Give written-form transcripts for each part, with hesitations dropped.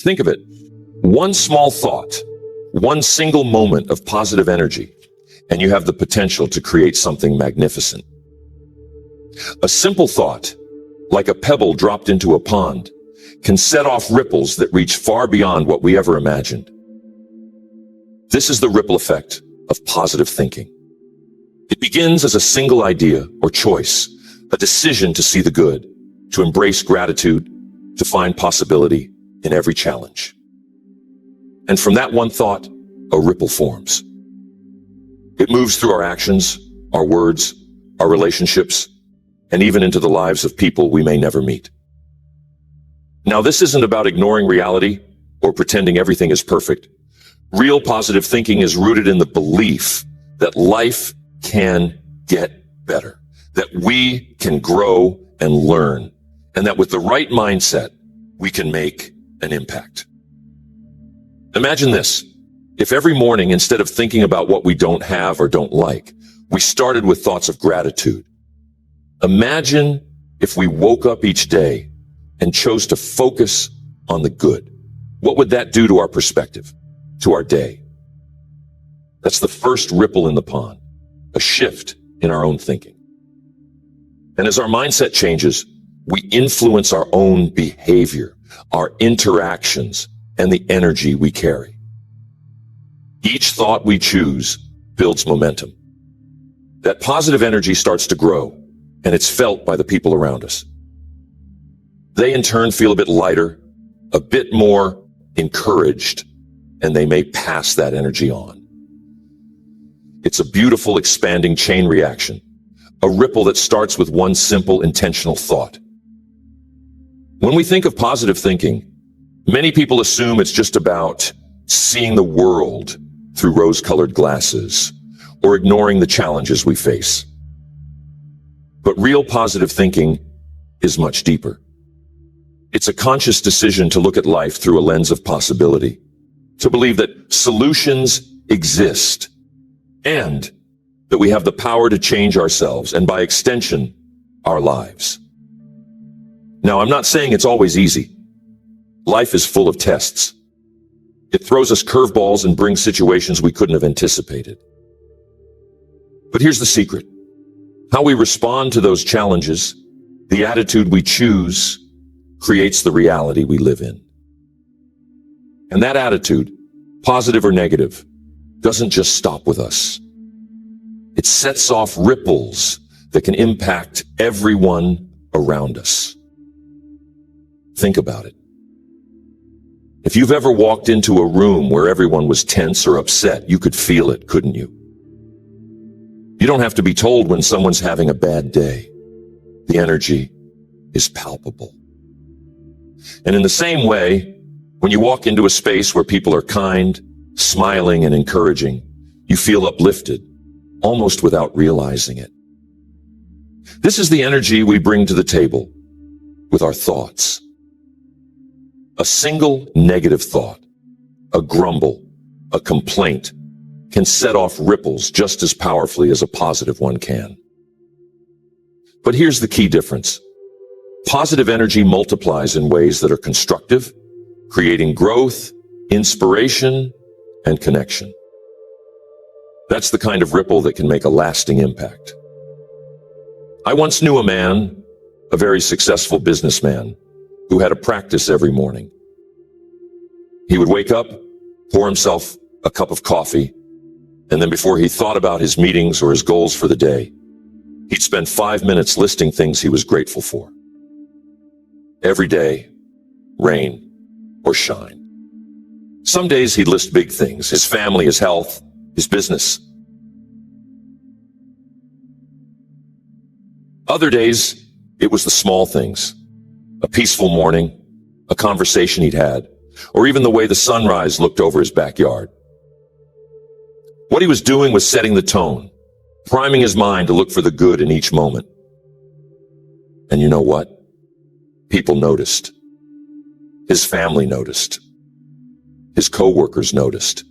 Think of it. One small thought, one single moment of positive energy, and you have the potential to create something magnificent. A simple thought, like a pebble dropped into a pond, can set off ripples that reach far beyond what we ever imagined. This is the ripple effect of positive thinking. It begins as a single idea or choice, a decision to see the good, to embrace gratitude, to find possibility in every challenge. And from that one thought, a ripple forms. It moves through our actions, our words, our relationships, and even into the lives of people we may never meet. Now, this isn't about ignoring reality or pretending everything is perfect. Real positive thinking is rooted in the belief that life can get better, that we can grow and learn, and that with the right mindset, we can make an impact. Imagine this. If every morning, instead of thinking about what we don't have or don't like, we started with thoughts of gratitude. Imagine if we woke up each day and chose to focus on the good. What would that do to our perspective, to our day? That's the first ripple in the pond, a shift in our own thinking. And as our mindset changes, we influence our own behavior, our interactions, and the energy we carry. Each thought we choose builds momentum. That positive energy starts to grow, and it's felt by the people around us. They in turn feel a bit lighter, a bit more encouraged, and they may pass that energy on. It's a beautiful expanding chain reaction, a ripple that starts with one simple intentional thought. When we think of positive thinking, many people assume it's just about seeing the world through rose-colored glasses or ignoring the challenges we face. But real positive thinking is much deeper. It's a conscious decision to look at life through a lens of possibility, to believe that solutions exist, and that we have the power to change ourselves and, by extension, our lives. Now, I'm not saying it's always easy. Life is full of tests. It throws us curveballs and brings situations we couldn't have anticipated. But here's the secret. How we respond to those challenges, the attitude we choose, creates the reality we live in. And that attitude, positive or negative, doesn't just stop with us. It sets off ripples that can impact everyone around us. Think about it. If you've ever walked into a room where everyone was tense or upset, you could feel it, couldn't you? You don't have to be told when someone's having a bad day. The energy is palpable. And in the same way, when you walk into a space where people are kind, smiling, and encouraging, you feel uplifted, almost without realizing it. This is the energy we bring to the table with our thoughts. A single negative thought, a grumble, a complaint, can set off ripples just as powerfully as a positive one can. But here's the key difference. Positive energy multiplies in ways that are constructive, creating growth, inspiration, and connection. That's the kind of ripple that can make a lasting impact. I once knew a man, a very successful businessman, who had a practice every morning. He would wake up, pour himself a cup of coffee, and then before he thought about his meetings or his goals for the day, he'd spend 5 minutes listing things he was grateful for. Every day, rain or shine. Some days he'd list big things, his family, his health, his business. Other days, it was the small things. A peaceful morning, a conversation he'd had, or even the way the sunrise looked over his backyard. What he was doing was setting the tone, priming his mind to look for the good in each moment. And you know what? People noticed. His family noticed. His coworkers noticed.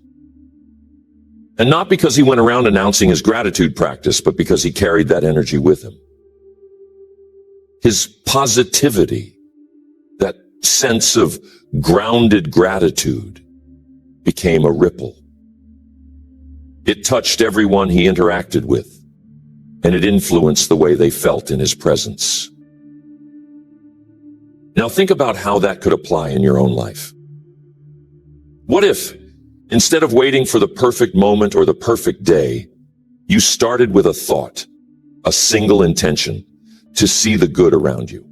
And not because he went around announcing his gratitude practice, but because he carried that energy with him. His positivity, that sense of grounded gratitude became a ripple. It touched everyone he interacted with, and it influenced the way they felt in his presence. Now think about how that could apply in your own life. What if, instead of waiting for the perfect moment or the perfect day, you started with a thought, a single intention, to see the good around you?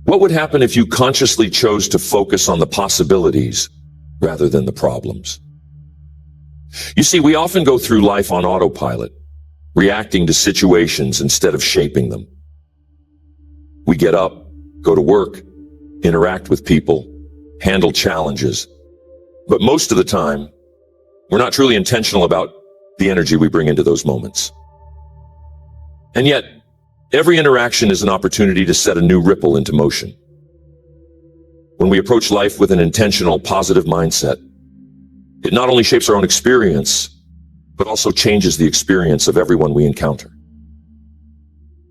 What would happen if you consciously chose to focus on the possibilities rather than the problems? You see, we often go through life on autopilot, reacting to situations instead of shaping them. We get up, go to work, interact with people, handle challenges. But most of the time, we're not truly intentional about the energy we bring into those moments. And yet, every interaction is an opportunity to set a new ripple into motion. When we approach life with an intentional, positive mindset, it not only shapes our own experience, but also changes the experience of everyone we encounter.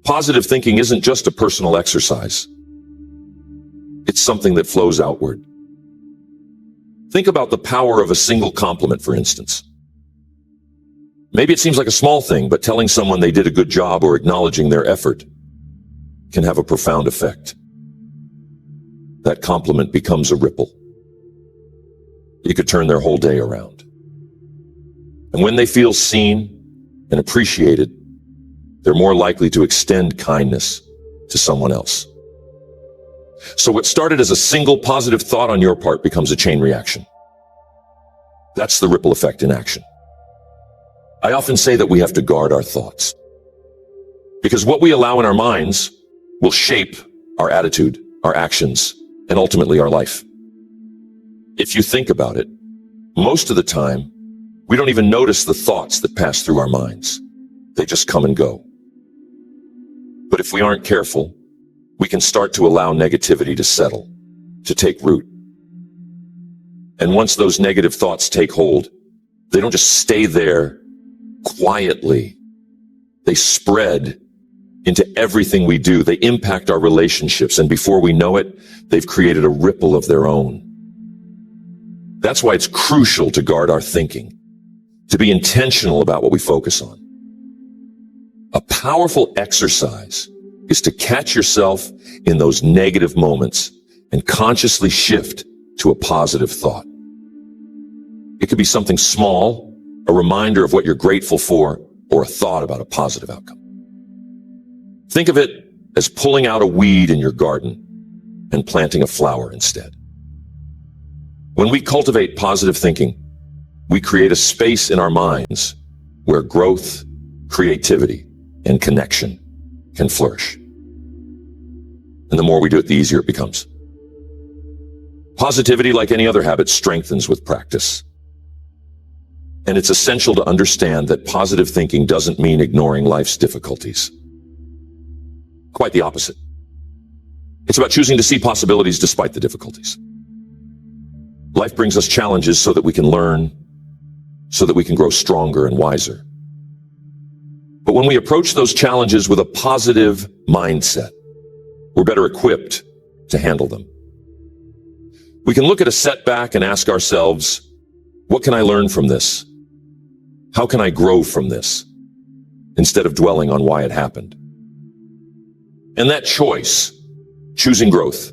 Positive thinking isn't just a personal exercise. It's something that flows outward. Think about the power of a single compliment, for instance. Maybe it seems like a small thing, but telling someone they did a good job or acknowledging their effort can have a profound effect. That compliment becomes a ripple. It could turn their whole day around. And when they feel seen and appreciated, they're more likely to extend kindness to someone else. So what started as a single positive thought on your part becomes a chain reaction. That's the ripple effect in action. I often say that we have to guard our thoughts, because what we allow in our minds will shape our attitude, our actions, and ultimately our life. If you think about it, most of the time, we don't even notice the thoughts that pass through our minds. They just come and go. But if we aren't careful, we can start to allow negativity to settle, to take root. And once those negative thoughts take hold, they don't just stay there quietly. They spread into everything we do. They impact our relationships, and before we know it, they've created a ripple of their own. That's why it's crucial to guard our thinking, to be intentional about what we focus on. A powerful exercise is to catch yourself in those negative moments and consciously shift to a positive thought. It could be something small, a reminder of what you're grateful for, or a thought about a positive outcome. Think of it as pulling out a weed in your garden and planting a flower instead. When we cultivate positive thinking, we create a space in our minds where growth, creativity, and connection can flourish. And the more we do it, the easier it becomes. Positivity, like any other habit, strengthens with practice. And it's essential to understand that positive thinking doesn't mean ignoring life's difficulties. Quite the opposite. It's about choosing to see possibilities despite the difficulties. Life brings us challenges so that we can learn, so that we can grow stronger and wiser. But when we approach those challenges with a positive mindset, we're better equipped to handle them. We can look at a setback and ask ourselves, what can I learn from this? How can I grow from this? Instead of dwelling on why it happened. And that choice, choosing growth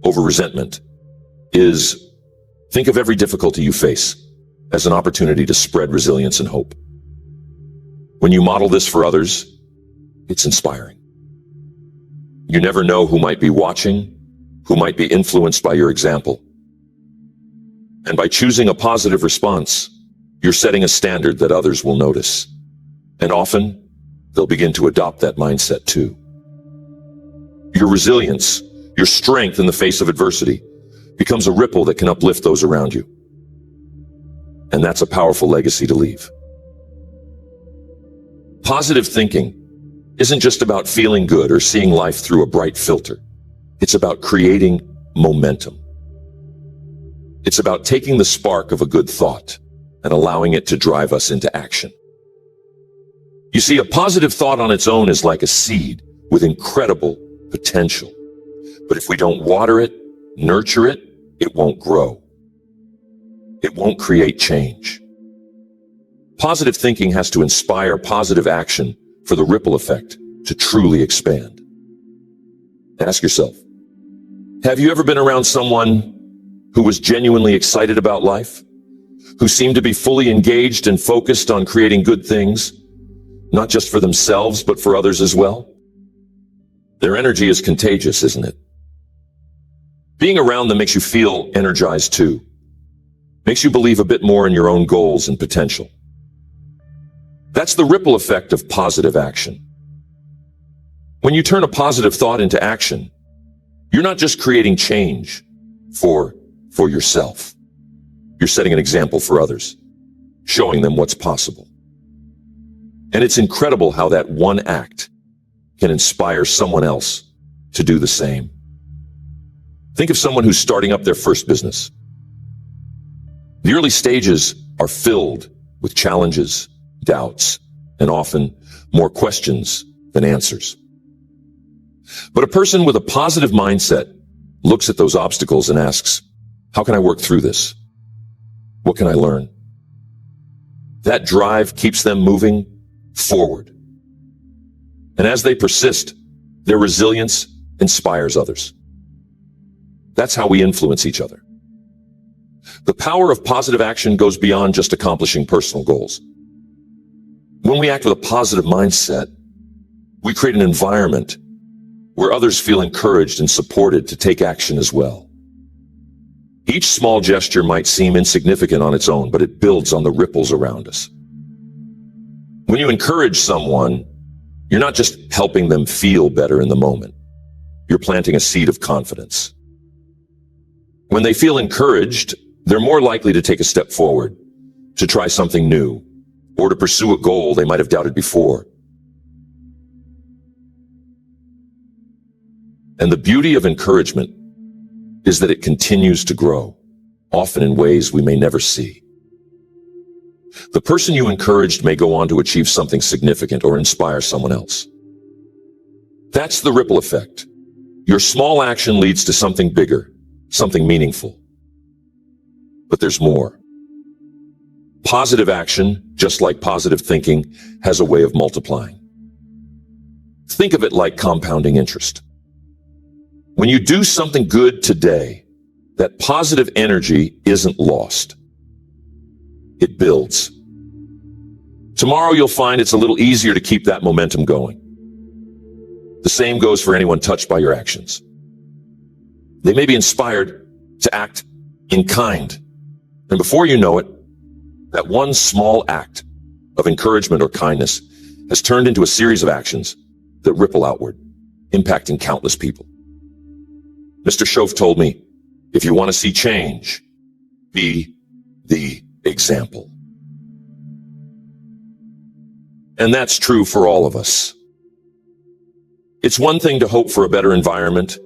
over resentment, is think of every difficulty you face as an opportunity to spread resilience and hope. When you model this for others, it's inspiring. You never know who might be watching, who might be influenced by your example. And by choosing a positive response, you're setting a standard that others will notice. And often, they'll begin to adopt that mindset too. Your resilience, your strength in the face of adversity, becomes a ripple that can uplift those around you. And that's a powerful legacy to leave. Positive thinking isn't just about feeling good or seeing life through a bright filter. It's about creating momentum. It's about taking the spark of a good thought and allowing it to drive us into action. You see, a positive thought on its own is like a seed with incredible potential. But if we don't water it, nurture it, it won't grow. It won't create change. Positive thinking has to inspire positive action for the ripple effect to truly expand. Ask yourself, have you ever been around someone who was genuinely excited about life? Who seemed to be fully engaged and focused on creating good things, not just for themselves, but for others as well? Their energy is contagious, isn't it? Being around them makes you feel energized too. Makes you believe a bit more in your own goals and potential. That's the ripple effect of positive action. When you turn a positive thought into action, you're not just creating change for yourself. You're setting an example for others, showing them what's possible. And it's incredible how that one act can inspire someone else to do the same. Think of someone who's starting up their first business. The early stages are filled with challenges, doubts, and often more questions than answers. But a person with a positive mindset looks at those obstacles and asks, how can I work through this? What can I learn? That drive keeps them moving forward. And as they persist, their resilience inspires others. That's how we influence each other. The power of positive action goes beyond just accomplishing personal goals. When we act with a positive mindset, we create an environment where others feel encouraged and supported to take action as well. Each small gesture might seem insignificant on its own, but it builds on the ripples around us. When you encourage someone, you're not just helping them feel better in the moment. You're planting a seed of confidence. When they feel encouraged, they're more likely to take a step forward, to try something new, or to pursue a goal they might have doubted before. And the beauty of encouragement is that it continues to grow, often in ways we may never see. The person you encouraged may go on to achieve something significant or inspire someone else. That's the ripple effect. Your small action leads to something bigger, something meaningful. But there's more. Positive action, just like positive thinking, has a way of multiplying. Think of it like compounding interest. When you do something good today, that positive energy isn't lost. It builds. Tomorrow you'll find it's a little easier to keep that momentum going. The same goes for anyone touched by your actions. They may be inspired to act in kind. And before you know it, that one small act of encouragement or kindness has turned into a series of actions that ripple outward, impacting countless people. Mr. Shove told me, if you want to see change, be the example. And that's true for all of us. It's one thing to hope for a better environment,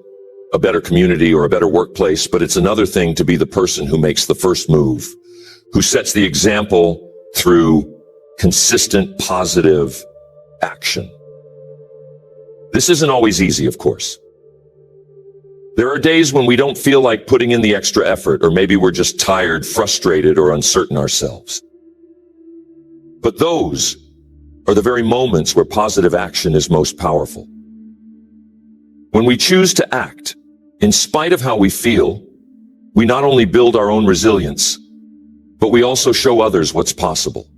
a better community, or a better workplace, but it's another thing to be the person who makes the first move, who sets the example through consistent positive action. This isn't always easy, of course. There are days when we don't feel like putting in the extra effort, or maybe we're just tired, frustrated, or uncertain ourselves. But those are the very moments where positive action is most powerful. When we choose to act, in spite of how we feel, we not only build our own resilience, but we also show others what's possible.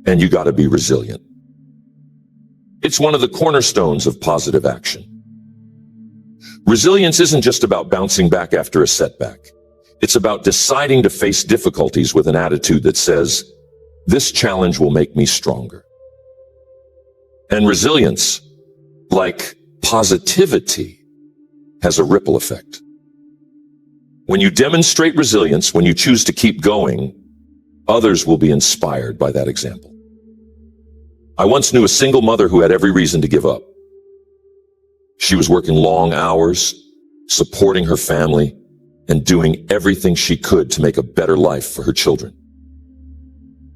And you gotta be resilient. It's one of the cornerstones of positive action. Resilience isn't just about bouncing back after a setback. It's about deciding to face difficulties with an attitude that says, this challenge will make me stronger. And resilience, like positivity, has a ripple effect. When you demonstrate resilience, when you choose to keep going, others will be inspired by that example. I once knew a single mother who had every reason to give up. She was working long hours, supporting her family, and doing everything she could to make a better life for her children.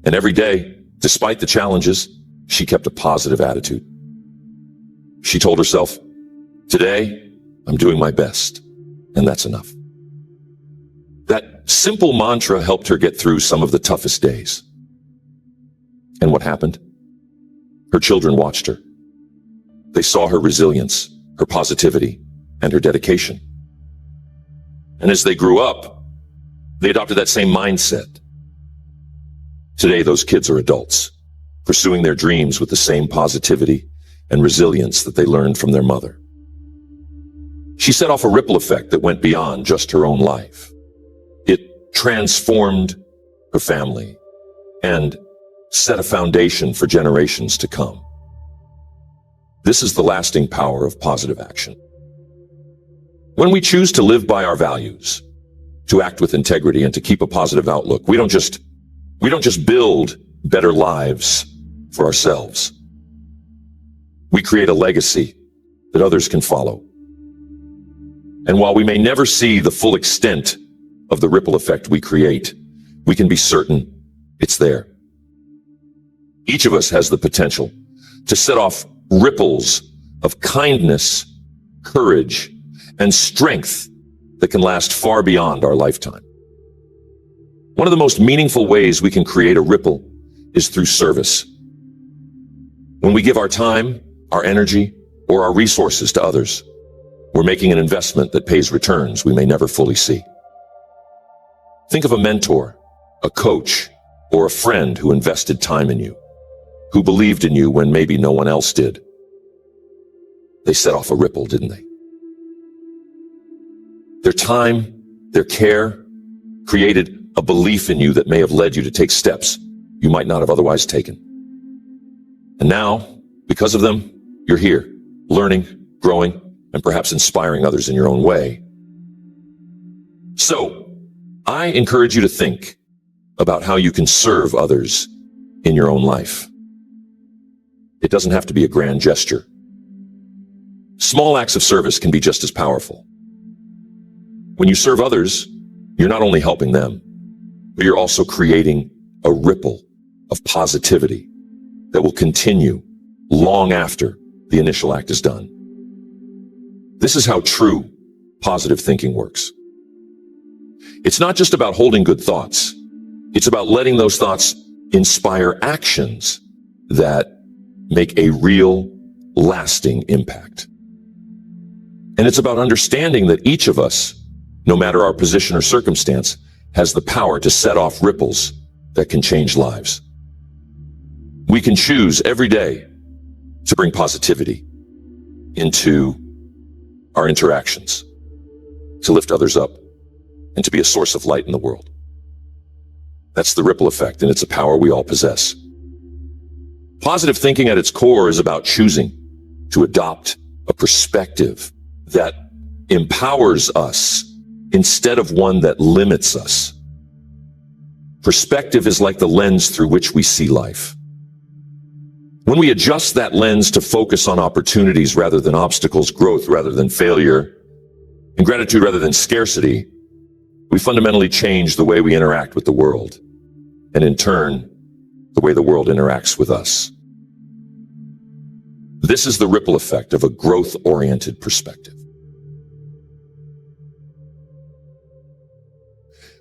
And every day, despite the challenges, she kept a positive attitude. She told herself, Today, I'm doing my best, and that's enough. That simple mantra helped her get through some of the toughest days. And what happened? Her children watched her. They saw her resilience, her positivity, and her dedication. And as they grew up, they adopted that same mindset. Today, those kids are adults, pursuing their dreams with the same positivity and resilience that they learned from their mother. She set off a ripple effect that went beyond just her own life. It transformed her family and set a foundation for generations to come. This is the lasting power of positive action. When we choose to live by our values, to act with integrity, and to keep a positive outlook, we don't just build better lives for ourselves. We create a legacy that others can follow. And while we may never see the full extent of the ripple effect we create, we can be certain it's there. Each of us has the potential to set off ripples of kindness, courage, and strength that can last far beyond our lifetime. One of the most meaningful ways we can create a ripple is through service. When we give our time, our energy, or our resources to others, we're making an investment that pays returns we may never fully see. Think of a mentor, a coach, or a friend who invested time in you, who believed in you when maybe no one else did. They set off a ripple, didn't they? Their time, their care, created a belief in you that may have led you to take steps you might not have otherwise taken. And now, because of them, you're here, learning, growing, and perhaps inspiring others in your own way. So, I encourage you to think about how you can serve others in your own life. It doesn't have to be a grand gesture. Small acts of service can be just as powerful. When you serve others, you're not only helping them, but you're also creating a ripple of positivity that will continue long after the initial act is done. This is how true positive thinking works. It's not just about holding good thoughts. It's about letting those thoughts inspire actions that make a real, lasting impact. And it's about understanding that each of us, no matter our position or circumstance, has the power to set off ripples that can change lives. We can choose every day to bring positivity into our interactions, to lift others up, and to be a source of light in the world. That's the ripple effect, and it's a power we all possess. Positive thinking at its core is about choosing to adopt a perspective that empowers us instead of one that limits us. Perspective is like the lens through which we see life. When we adjust that lens to focus on opportunities rather than obstacles, growth rather than failure, and gratitude rather than scarcity, we fundamentally change the way we interact with the world, and in turn, the way the world interacts with us. This is the ripple effect of a growth-oriented perspective.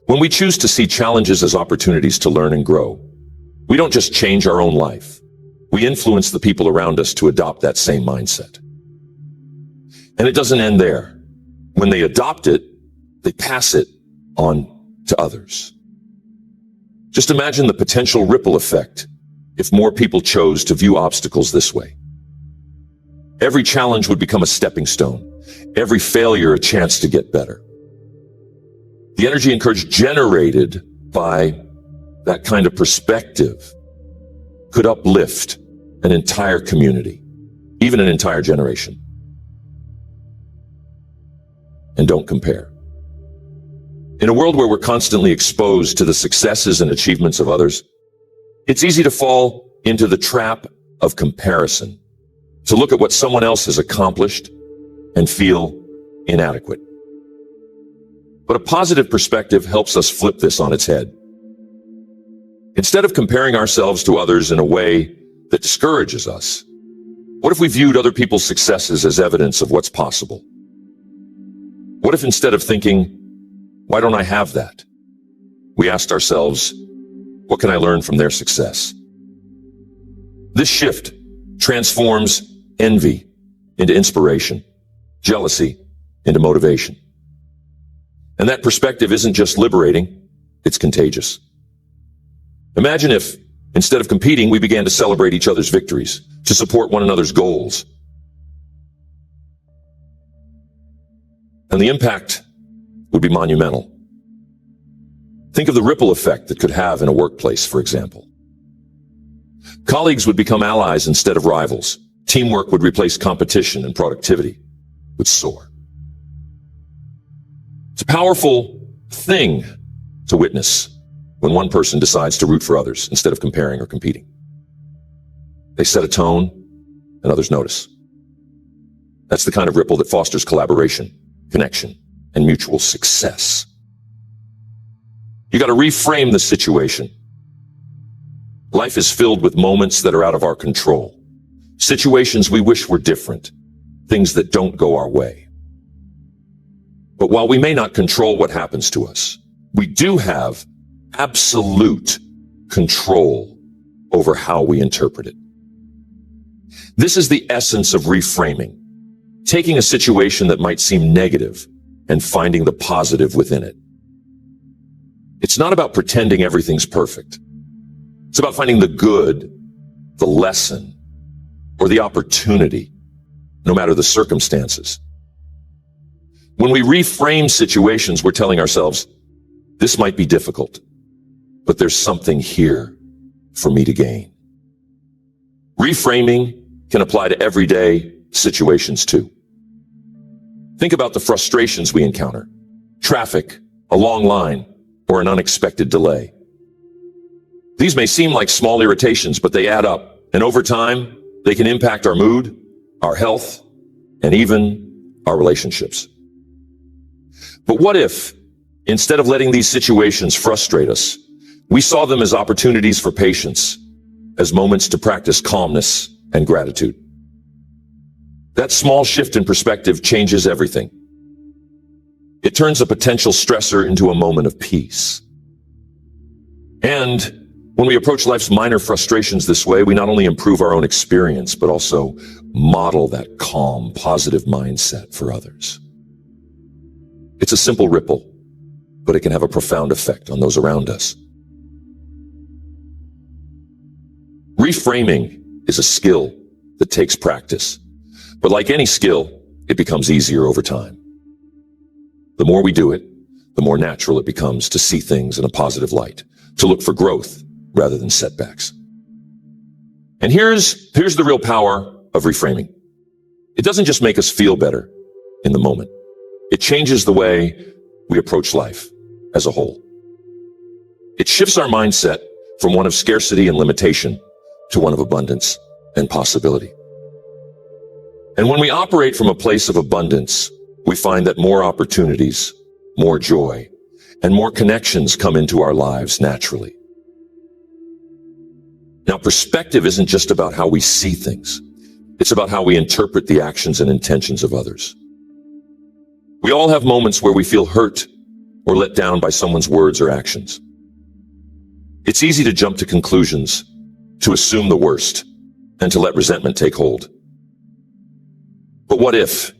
When we choose to see challenges as opportunities to learn and grow, we don't just change our own life. We influence the people around us to adopt that same mindset. And it doesn't end there. When they adopt it, they pass it on to others. Just imagine the potential ripple effect if more people chose to view obstacles this way. Every challenge would become a stepping stone, every failure a chance to get better. The energy and courage generated by that kind of perspective could uplift an entire community, even an entire generation. And don't compare. In a world where we're constantly exposed to the successes and achievements of others, it's easy to fall into the trap of comparison, to look at what someone else has accomplished and feel inadequate. But a positive perspective helps us flip this on its head. Instead of comparing ourselves to others in a way that discourages us, What if we viewed other people's successes as evidence of what's possible? What if instead of thinking, why don't I have that? We asked ourselves, what can I learn from their success? This shift transforms envy into inspiration, jealousy into motivation. And that perspective isn't just liberating, it's contagious. Imagine if, instead of competing, we began to celebrate each other's victories, to support one another's goals. And the impact would be monumental. Think of the ripple effect that could have in a workplace, for example. Colleagues would become allies instead of rivals. Teamwork would replace competition, and productivity would soar. It's a powerful thing to witness when one person decides to root for others instead of comparing or competing. They set a tone, and others notice. That's the kind of ripple that fosters collaboration, connection, and mutual success. You got to reframe the situation. Life is filled with moments that are out of our control. Situations we wish were different. Things that don't go our way. But while we may not control what happens to us, we do have absolute control over how we interpret it. This is the essence of reframing. Taking a situation that might seem negative and finding the positive within it. It's not about pretending everything's perfect. It's about finding the good, the lesson, or the opportunity, no matter the circumstances. When we reframe situations, we're telling ourselves, this might be difficult, but there's something here for me to gain. Reframing can apply to everyday situations too. Think about the frustrations we encounter. Traffic, a long line, or an unexpected delay. These may seem like small irritations, but they add up, and over time, they can impact our mood, our health, and even our relationships. But what if, instead of letting these situations frustrate us, we saw them as opportunities for patience, as moments to practice calmness and gratitude? That small shift in perspective changes everything. It turns a potential stressor into a moment of peace. And when we approach life's minor frustrations this way, we not only improve our own experience, but also model that calm, positive mindset for others. It's a simple ripple, but it can have a profound effect on those around us. Reframing is a skill that takes practice, but like any skill, it becomes easier over time. The more we do it, the more natural it becomes to see things in a positive light, to look for growth rather than setbacks. And here's the real power of reframing. It doesn't just make us feel better in the moment. It changes the way we approach life as a whole. It shifts our mindset from one of scarcity and limitation to one of abundance and possibility. And when we operate from a place of abundance, we find that more opportunities, more joy, and more connections come into our lives naturally. Now, perspective isn't just about how we see things. It's about how we interpret the actions and intentions of others. We all have moments where we feel hurt or let down by someone's words or actions. It's easy to jump to conclusions, to assume the worst, and to let resentment take hold. But what if,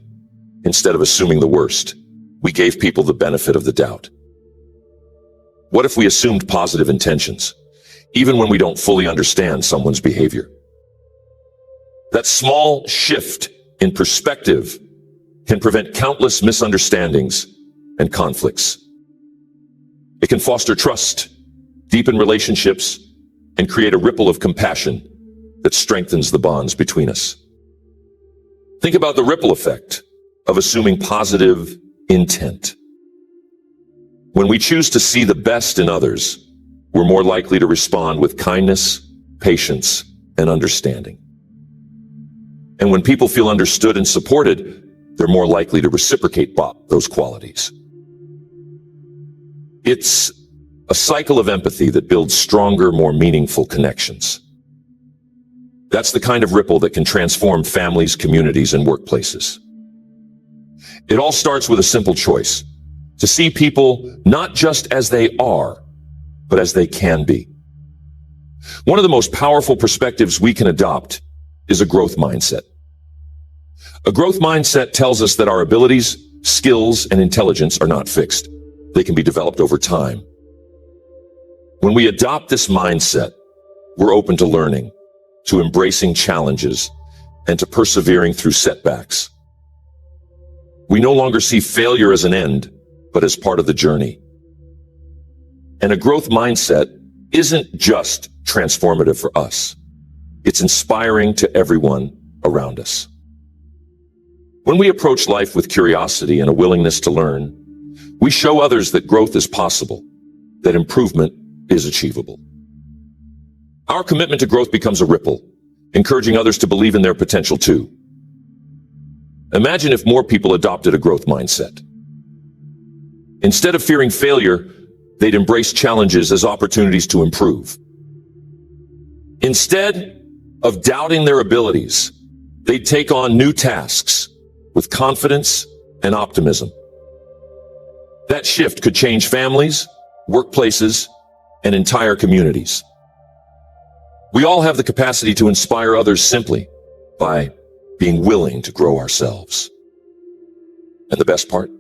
instead of assuming the worst, we gave people the benefit of the doubt? What if we assumed positive intentions, even when we don't fully understand someone's behavior? That small shift in perspective can prevent countless misunderstandings and conflicts. It can foster trust, deepen relationships, and create a ripple of compassion that strengthens the bonds between us. Think about the ripple effect of assuming positive intent. When we choose to see the best in others, we're more likely to respond with kindness, patience, and understanding. And when people feel understood and supported, they're more likely to reciprocate those qualities. It's a cycle of empathy that builds stronger, more meaningful connections. That's the kind of ripple that can transform families, communities, and workplaces. It all starts with a simple choice: to see people not just as they are, but as they can be. One of the most powerful perspectives we can adopt is a growth mindset. A growth mindset tells us that our abilities, skills, and intelligence are not fixed. They can be developed over time. When we adopt this mindset, we're open to learning, to embracing challenges, and to persevering through setbacks. We no longer see failure as an end, but as part of the journey. And a growth mindset isn't just transformative for us. It's inspiring to everyone around us. When we approach life with curiosity and a willingness to learn, we show others that growth is possible, that improvement is achievable. Our commitment to growth becomes a ripple, encouraging others to believe in their potential too. Imagine if more people adopted a growth mindset. Instead of fearing failure, they'd embrace challenges as opportunities to improve. Instead of doubting their abilities, they'd take on new tasks with confidence and optimism. That shift could change families, workplaces, and entire communities. We all have the capacity to inspire others simply by being willing to grow ourselves. And the best part?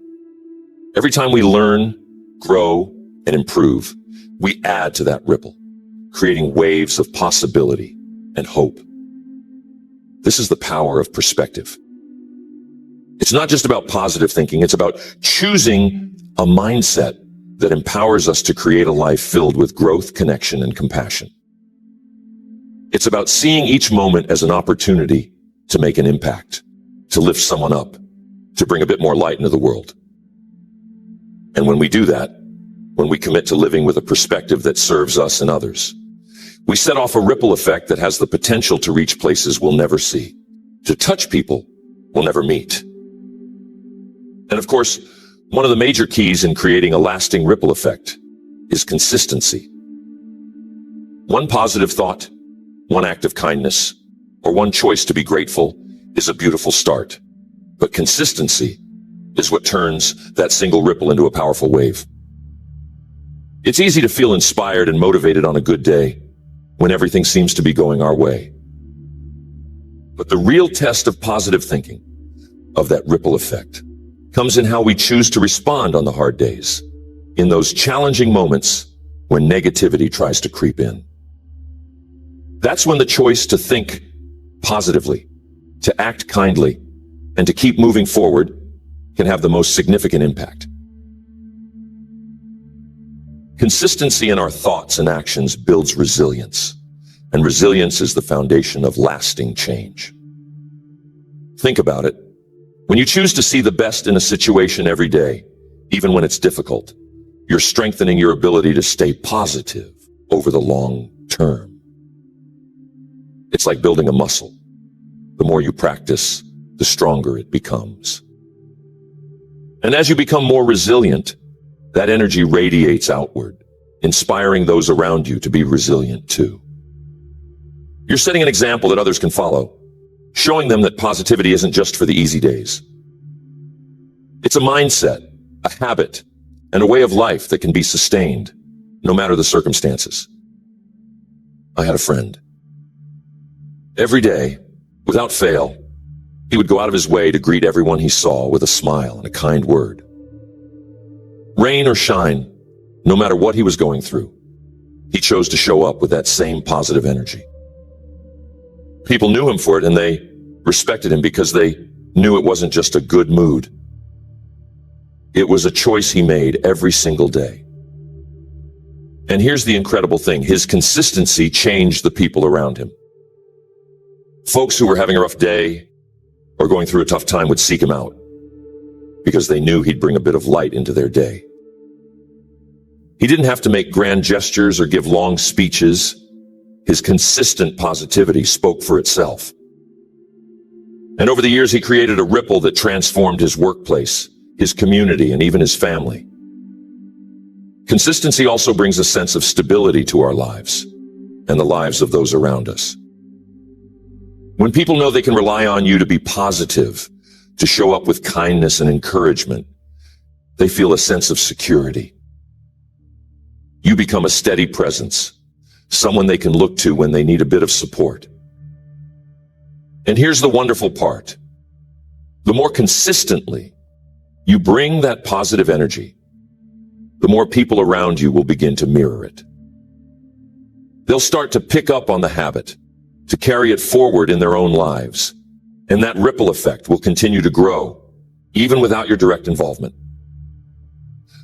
Every time we learn, grow, and improve, we add to that ripple, creating waves of possibility and hope. This is the power of perspective. It's not just about positive thinking, it's about choosing a mindset that empowers us to create a life filled with growth, connection, and compassion. It's about seeing each moment as an opportunity to make an impact, to lift someone up, to bring a bit more light into the world. And when we do that, when we commit to living with a perspective that serves us and others, we set off a ripple effect that has the potential to reach places we'll never see, to touch people we'll never meet. And of course, one of the major keys in creating a lasting ripple effect is consistency. One positive thought, one act of kindness, or one choice to be grateful is a beautiful start. But consistency is what turns that single ripple into a powerful wave. It's easy to feel inspired and motivated on a good day when everything seems to be going our way. But the real test of positive thinking, of that ripple effect, comes in how we choose to respond on the hard days, in those challenging moments when negativity tries to creep in. That's when the choice to think positively, to act kindly, and to keep moving forward can have the most significant impact. Consistency in our thoughts and actions builds resilience, and resilience is the foundation of lasting change. Think about it. When you choose to see the best in a situation every day, even when it's difficult, you're strengthening your ability to stay positive over the long term. It's like building a muscle. The more you practice, the stronger it becomes. And as you become more resilient, that energy radiates outward, inspiring those around you to be resilient too. You're setting an example that others can follow, showing them that positivity isn't just for the easy days. It's a mindset, a habit, and a way of life that can be sustained, no matter the circumstances. I had a friend. Every day, without fail, he would go out of his way to greet everyone he saw with a smile and a kind word. Rain or shine, no matter what he was going through, he chose to show up with that same positive energy. People knew him for it, and they respected him because they knew it wasn't just a good mood. It was a choice he made every single day. And here's the incredible thing. His consistency changed the people around him. Folks who were having a rough day or going through a tough time would seek him out because they knew he'd bring a bit of light into their day. He didn't have to make grand gestures or give long speeches. His consistent positivity spoke for itself. And over the years, he created a ripple that transformed his workplace, his community, and even his family. Consistency also brings a sense of stability to our lives and the lives of those around us. When people know they can rely on you to be positive, to show up with kindness and encouragement, they feel a sense of security. You become a steady presence, someone they can look to when they need a bit of support. And here's the wonderful part. The more consistently you bring that positive energy, the more people around you will begin to mirror it. They'll start to pick up on the habit, to carry it forward in their own lives, and that ripple effect will continue to grow, even without your direct involvement.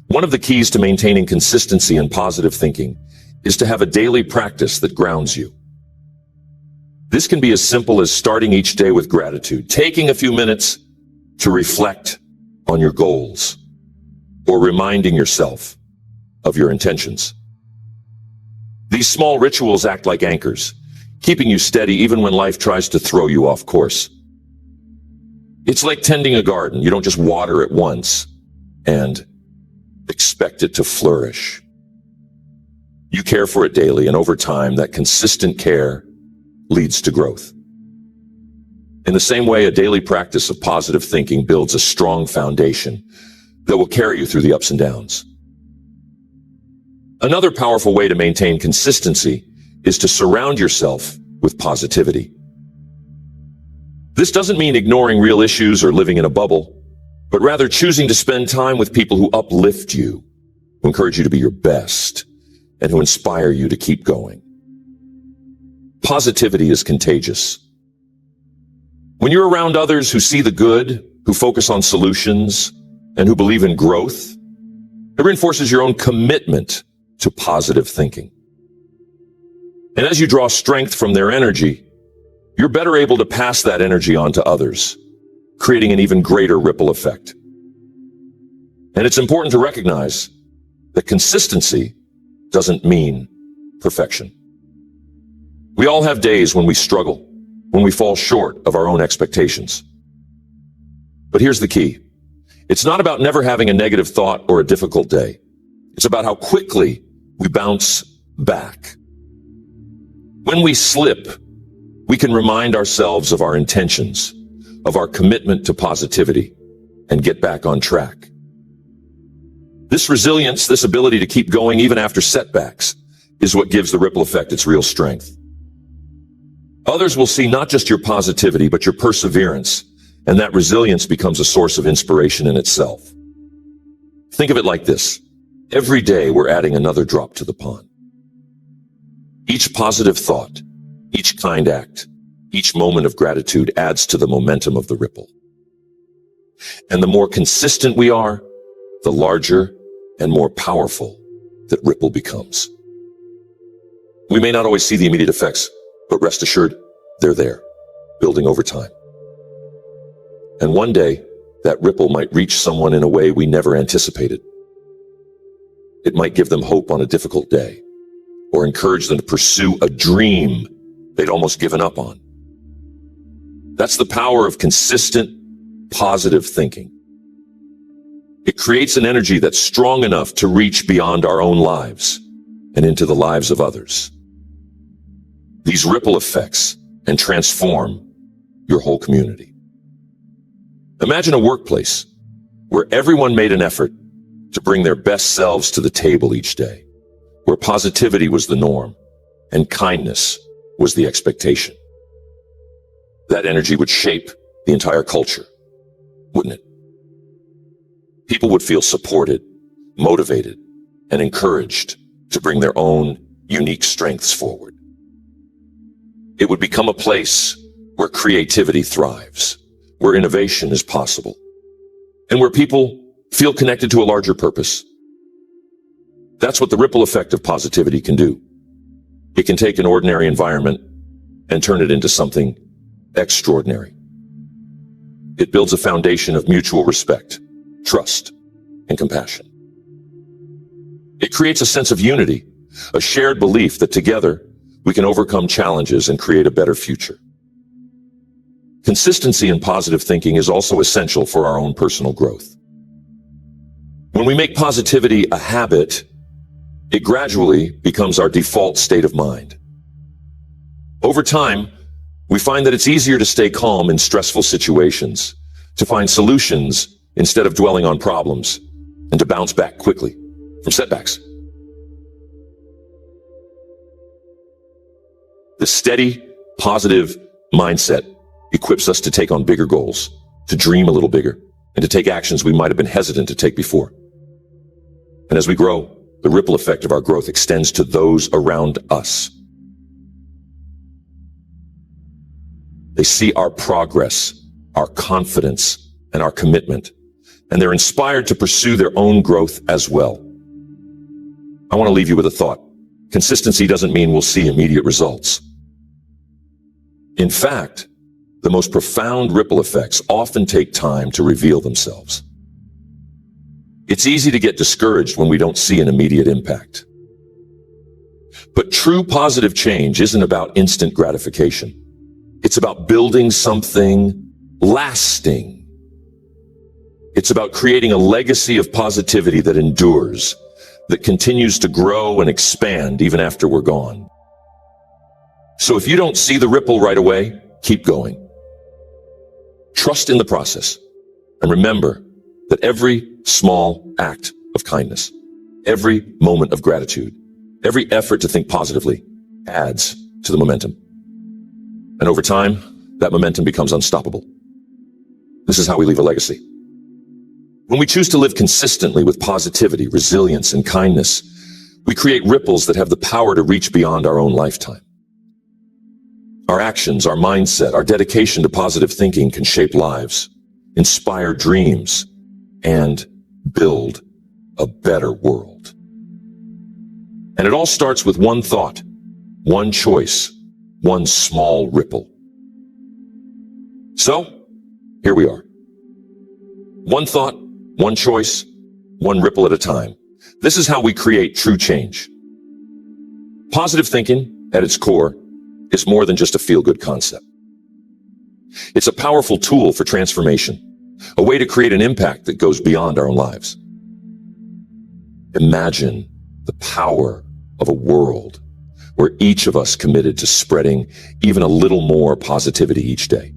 One of the keys to maintaining consistency and positive thinking is to have a daily practice that grounds you. This can be as simple as starting each day with gratitude, taking a few minutes to reflect on your goals, or reminding yourself of your intentions. These small rituals act like anchors, keeping you steady even when life tries to throw you off course. It's like tending a garden. You don't just water it once and expect it to flourish. You care for it daily, and over time, that consistent care leads to growth. In the same way, a daily practice of positive thinking builds a strong foundation that will carry you through the ups and downs. Another powerful way to maintain consistency is to surround yourself with positivity. This doesn't mean ignoring real issues or living in a bubble, but rather choosing to spend time with people who uplift you, who encourage you to be your best, and who inspire you to keep going. Positivity is contagious. When you're around others who see the good, who focus on solutions, and who believe in growth, it reinforces your own commitment to positive thinking. And as you draw strength from their energy, you're better able to pass that energy on to others, creating an even greater ripple effect. And it's important to recognize that consistency doesn't mean perfection. We all have days when we struggle, when we fall short of our own expectations. But here's the key. It's not about never having a negative thought or a difficult day. It's about how quickly we bounce back. When we slip, we can remind ourselves of our intentions, of our commitment to positivity, and get back on track. This resilience, this ability to keep going even after setbacks, is what gives the ripple effect its real strength. Others will see not just your positivity, but your perseverance, and that resilience becomes a source of inspiration in itself. Think of it like this. Every day we're adding another drop to the pond. Each positive thought, each kind act, each moment of gratitude adds to the momentum of the ripple. And the more consistent we are, the larger and more powerful that ripple becomes. We may not always see the immediate effects, but rest assured, they're there, building over time. And one day, that ripple might reach someone in a way we never anticipated. It might give them hope on a difficult day, or encourage them to pursue a dream they'd almost given up on. That's the power of consistent, positive thinking. It creates an energy that's strong enough to reach beyond our own lives and into the lives of others. These ripple effects and transform your whole community. Imagine a workplace where everyone made an effort to bring their best selves to the table each day, where positivity was the norm and kindness was the expectation. That energy would shape the entire culture, wouldn't it? People would feel supported, motivated, and encouraged to bring their own unique strengths forward. It would become a place where creativity thrives, where innovation is possible, and where people feel connected to a larger purpose. That's what the ripple effect of positivity can do. It can take an ordinary environment and turn it into something extraordinary. It builds a foundation of mutual respect, trust, and compassion. It creates a sense of unity, a shared belief that together we can overcome challenges and create a better future. Consistency in positive thinking is also essential for our own personal growth. When we make positivity a habit, it gradually becomes our default state of mind. Over time, We find that it's easier to stay calm in stressful situations, to find solutions instead of dwelling on problems, and to bounce back quickly from setbacks. The steady, positive mindset equips us to take on bigger goals, to dream a little bigger, and to take actions we might have been hesitant to take before. And as we grow, the ripple effect of our growth extends to those around us. They see our progress, our confidence, and our commitment, and they're inspired to pursue their own growth as well. I want to leave you with a thought. Consistency doesn't mean we'll see immediate results. In fact, the most profound ripple effects often take time to reveal themselves. It's easy to get discouraged when we don't see an immediate impact. But true positive change isn't about instant gratification. It's about building something lasting. It's about creating a legacy of positivity that endures, that continues to grow and expand even after we're gone. So if you don't see the ripple right away, keep going. Trust in the process. And remember that every small act of kindness, every moment of gratitude, every effort to think positively adds to the momentum. And over time, that momentum becomes unstoppable. This is how we leave a legacy. When we choose to live consistently with positivity, resilience, and kindness, we create ripples that have the power to reach beyond our own lifetime. Our actions, our mindset, our dedication to positive thinking can shape lives, inspire dreams, and build a better world. And it all starts with one thought, one choice, one small ripple. So, here we are. One thought, one choice, one ripple at a time. This is how we create true change. Positive thinking, at its core, is more than just a feel-good concept. It's a powerful tool for transformation, a way to create an impact that goes beyond our own lives. Imagine the power of a world where each of us committed to spreading even a little more positivity each day.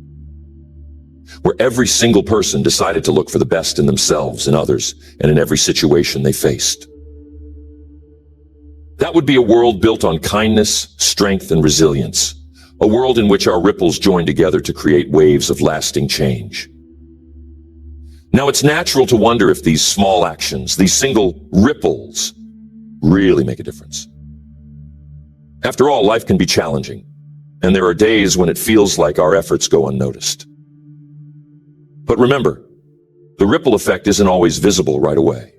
Where every single person decided to look for the best in themselves and others and in every situation they faced. That would be a world built on kindness, strength, and resilience. A world in which our ripples join together to create waves of lasting change. Now, it's natural to wonder if these small actions, these single ripples, really make a difference. After all, life can be challenging, and there are days when it feels like our efforts go unnoticed. But remember, the ripple effect isn't always visible right away.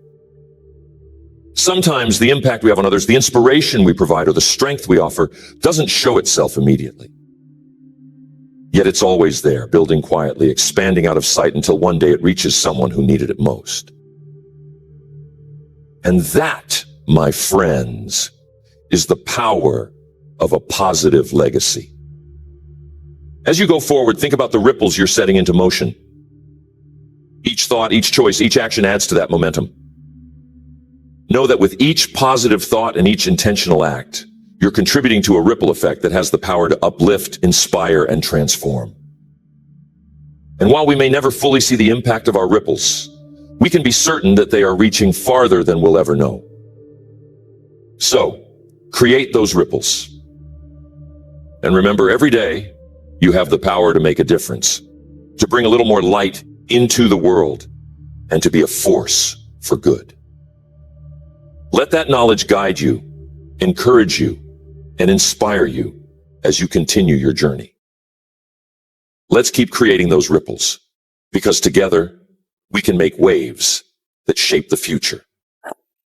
Sometimes the impact we have on others, the inspiration we provide, or the strength we offer doesn't show itself immediately. Yet it's always there, building quietly, expanding out of sight until one day it reaches someone who needed it most. And that, my friends, is the power of a positive legacy. As you go forward, think about the ripples you're setting into motion. Each thought, each choice, each action adds to that momentum. Know that with each positive thought and each intentional act, you're contributing to a ripple effect that has the power to uplift, inspire, and transform. And while we may never fully see the impact of our ripples, we can be certain that they are reaching farther than we'll ever know. So, create those ripples. And remember, every day, you have the power to make a difference, to bring a little more light into the world, and to be a force for good. Let that knowledge guide you, encourage you, and inspire you as you continue your journey. Let's keep creating those ripples, because together we can make waves that shape the future.